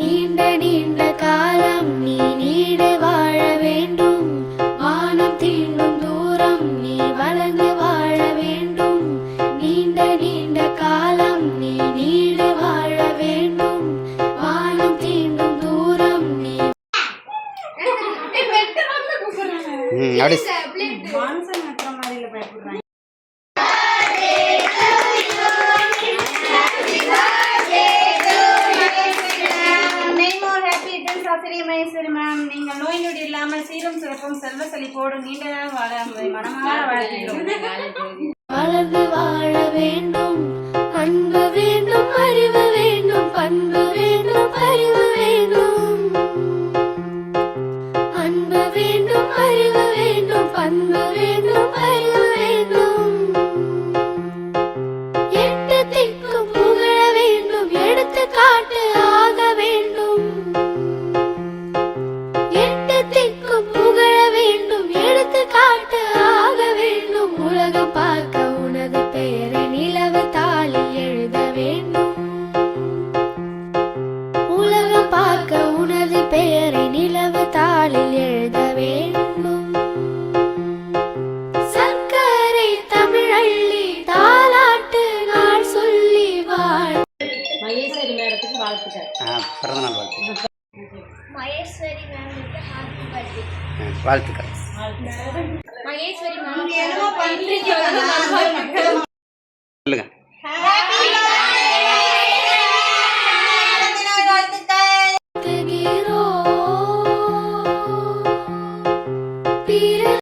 நீண்ட நீண்ட காலம் நீ நீடு வாழ வேண்டும், வானம் தீண்டும் தூரம் நீ வளர்ந்து வாழ வேண்டும். நீண்ட நீண்ட காலம் நீ நீடு வாழ வேண்டும், வானம் தீண்டும் தூரம் நீ. மகேஸ்வரி மேம், நீங்கள் நோய் நொடி இல்லாமல் சீரும் சிறப்பும் செல்வ செழிப்போடு நீண்ட நாள் வாழ மனமாற வாழ்த்துகிறோம். வளர்ந்து வாழ வேண்டும், அன்பு வேண்டும், அறிவு வேண்டும், பண்பு வேண்டும், அறிவு வேண்டும். அன்பு வேண்டும், அறிவு வேண்டும், பண்பு வேண்டும், அறிவு வேண்டும். எட்டு திக்கும் புகழ வேண்டும், எடுத்துக்காட்டு ஆக வேண்டும். எட்டு திக்கும் புகழ வேண்டும், எடுத்துக்காட்டு ஆக வேண்டும். உலகம் பார்க்க உனது பெயரை நிலவு தாளில் எழுத வேண்டும். உலகம் பார்க்க உனது பெயரை நிலவு தாளில் எழுத வேண்டும். சர்க்கரை தமிழள்ளி தாலாட்டு நாள் சொல்லி வாழ். மகேஸ்வரி மேடத்துக்கு வாழ்த்துக்கள். பிறந்தநாள் வாழ்த்து. மகேஸ்வரி மேமுக்கு ஹாப்பி பர்த்டே வாழ்த்துக்கள். மகேஸ்வரி மேம் என்னமோ பண்றீங்க.